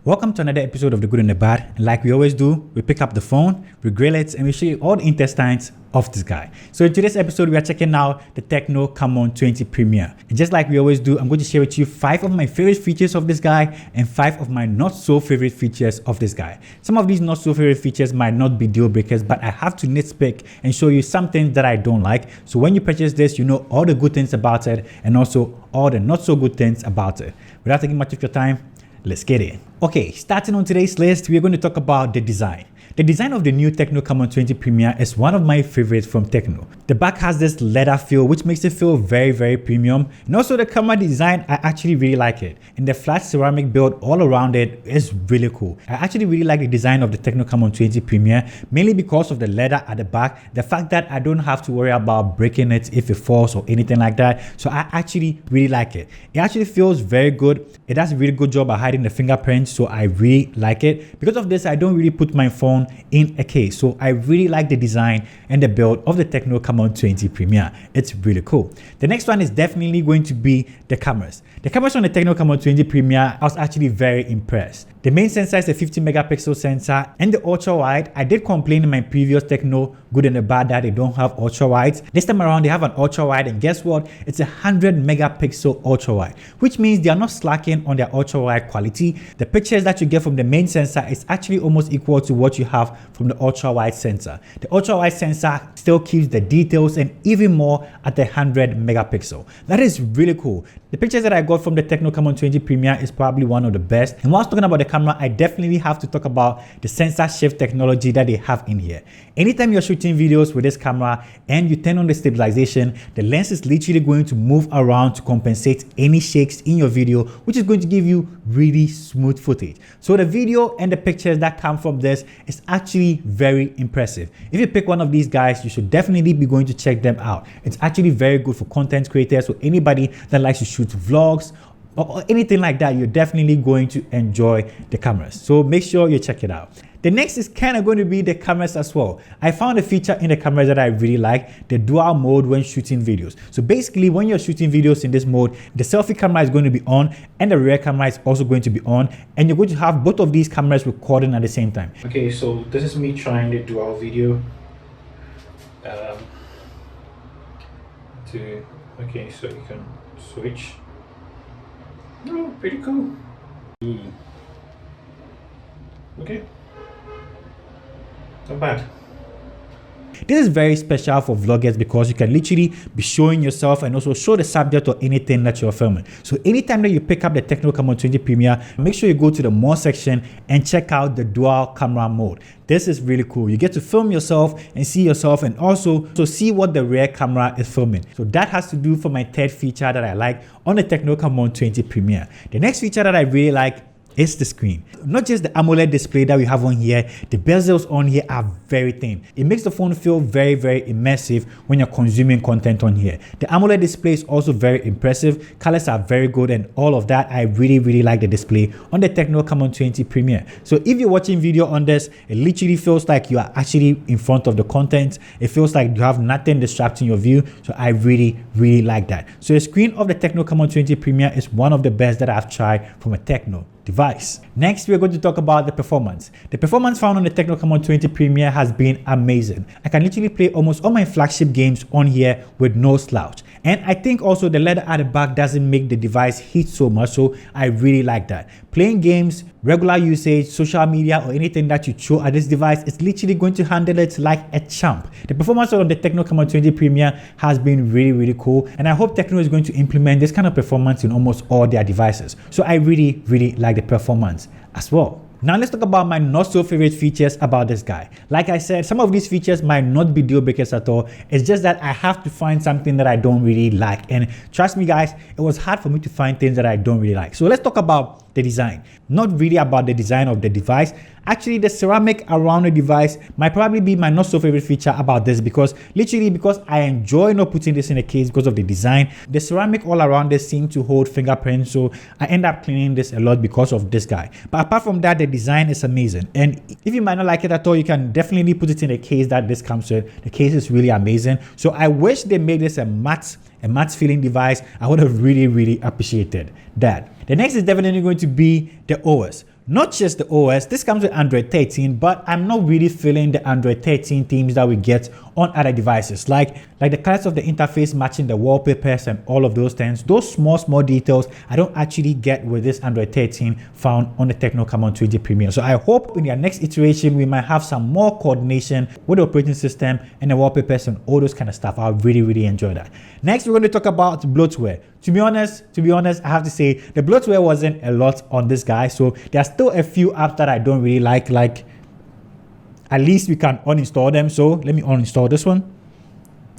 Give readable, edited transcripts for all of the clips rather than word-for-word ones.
Welcome to another episode of The Good and the Bad. And like we always do, we pick up the phone, we grill it, and we show you all the intestines of this guy. So in today's episode, we are checking out the Tecno Camon 20 Premier. And just like we always do, I'm going to share with you 5 of my favorite features of this guy and 5 of my not so favorite features of this guy. Some of these not so favorite features might not be deal breakers, but I have to nitpick and show you some things that I don't like. So when you purchase this, you know all the good things about it and also all the not so good things about it. Without taking much of your time, let's get in. Okay, starting on today's list, we're going to talk about the design. The design of the new Tecno Camon 20 Premier is one of my favorites from Tecno. The back has this leather feel which makes it feel very premium, and also the camera design, I actually really like it. And the flat ceramic build all around it is really cool. I actually really like the design of the Tecno Camon 20 Premier, mainly because of the leather at the back, the fact that I don't have to worry about breaking it if it falls or anything like that. So I actually really like it. It actually feels very good. It does a really good job at hiding the fingerprints, so I really like it. Because of this, I don't really put my phone in a case, so I really like the design and the build of the Tecno Camon 20 Premier. It's really cool. The next one is definitely going to be the cameras. The cameras on the Tecno Camon 20 Premier, I was actually very impressed. The main sensor is a 50 megapixel sensor, and the ultra wide, I did complain in my previous Tecno Good and the Bad that they don't have ultra wides. This time around they have an ultra wide, and guess what? It's a 100 megapixel ultra wide, which means they are not slacking on their ultra wide quality. The pictures that you get from the main sensor is actually almost equal to what you have from the ultra wide sensor. The ultra wide sensor still keeps the details and even more at the 100 megapixel. That is really cool. The pictures that I got from the Tecno Camon 20 Premier is probably one of the best. And whilst talking about the camera, I definitely have to talk about the sensor shift technology that they have in here. Anytime you're shooting videos with this camera and you turn on the stabilization, the lens is literally going to move around to compensate any shakes in your video, which is going to give you really smooth footage. So the video and the pictures that come from this is actually very impressive. If you pick one of these guys, you should definitely be going to check them out. It's actually very good for content creators or anybody that likes to shoot vlogs or anything like that. You're definitely going to enjoy the cameras, so make sure you check it out. The next is kind of going to be the cameras as well. I found a feature in the cameras that I really like, the dual mode when shooting videos. So basically when you're shooting videos in this mode, the selfie camera is going to be on and the rear camera is also going to be on, and you're going to have both of these cameras recording at the same time. Okay, so this is me trying the dual video. Okay, so you can switch. Oh, pretty cool. Okay, not bad. This is very special for vloggers because you can literally be showing yourself and also show the subject or anything that you're filming. So anytime that you pick up the Tecno Camon 20 Premier, make sure you go to the more section and check out the dual camera mode. This is really cool. You get to film yourself and see yourself, and also to see what the rear camera is filming. So that has to do for my third feature that I like on the Tecno Camon 20 Premier. The next feature that I really like is the screen. Not just the AMOLED display that we have on here, the bezels on here are very thin. It makes the phone feel very immersive when you're consuming content on here. The AMOLED display is also very impressive. Colors are very good and all of that. I really like the display on the Tecno Camon 20 Premier. So if you're watching video on this, it literally feels like you are actually in front of the content. It feels like you have nothing distracting your view. So I really like that. So the screen of the Tecno Camon 20 Premier is one of the best that I've tried from a Tecno device. Next, we're going to talk about the performance. The performance found on the Tecno Camon 20 Premier has been amazing. I can literally play almost all my flagship games on here with no slouch. And I think also the leather at the back doesn't make the device heat so much, so I really like that. Playing games, regular usage, social media, or anything that you throw at this device is literally going to handle it like a champ. The performance on the Tecno Camon 20 Premier has been really cool, and I hope Tecno is going to implement this kind of performance in almost all their devices. So I really like the performance as well. Now let's talk about my not so favorite features about this guy. Like I said, some of these features might not be deal breakers at all. It's just that I have to find something that I don't really like. And trust me guys, it was hard for me to find things that I don't really like. So let's talk about the design. Not really about the design of the device. Actually, the ceramic around the device might probably be my not so favorite feature about this, because I enjoy not putting this in a case because of the design. The ceramic all around this seems to hold fingerprints, so I end up cleaning this a lot because of this guy. But apart from that, the design is amazing, and if you might not like it at all, you can definitely put it in a case that this comes with. The case is really amazing, so I wish they made this a matte feeling device. I would have really appreciated that. The next is definitely going to be the OS. not just the OS, this comes with Android 13, but I'm not really feeling the Android 13 themes that we get on other devices, like the colors of the interface matching the wallpapers and all of those things. Those small details I don't actually get with this Android 13 found on the Tecno Camon 20 Premier. So I hope in their next iteration we might have some more coordination with the operating system and the wallpapers and all those kind of stuff. I really enjoy that. Next, we're going to talk about bloatware. To be honest, I have to say the bloatware wasn't a lot on this guy. So there's still a few apps that I don't really like at least we can uninstall them. So let me uninstall this one.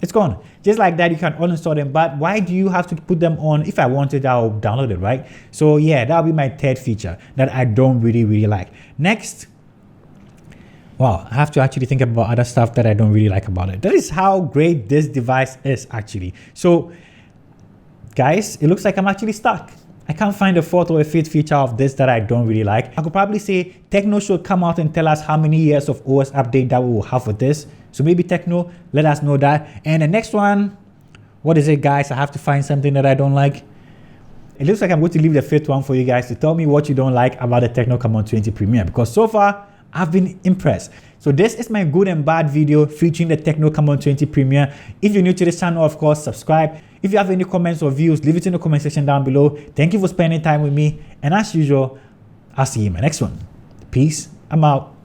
It's gone. Just like that, you can uninstall them. But why do you have to put them on? If I wanted, I'll download it, right? So yeah, that'll be my third feature that I don't really like. Next, wow, I have to actually think about other stuff that I don't really like about it. That is how great this device is actually. So guys, it looks like I'm actually stuck. I can't find a fourth or a fifth feature of this that I don't really like. I could probably say Tecno should come out and tell us how many years of OS update that we will have with this. So maybe Tecno, let us know that. And the next one, what is it, guys? I have to find something that I don't like. It looks like I'm going to leave the fifth one for you guys to tell me what you don't like about the Tecno Camon 20 Premier, because so far I've been impressed. So this is my good and bad video featuring the Tecno Camon 20 Premier. If you're new to this channel, of course, subscribe. If you have any comments or views, leave it in the comment section down below. Thank you for spending time with me. And as usual, I'll see you in my next one. Peace. I'm out.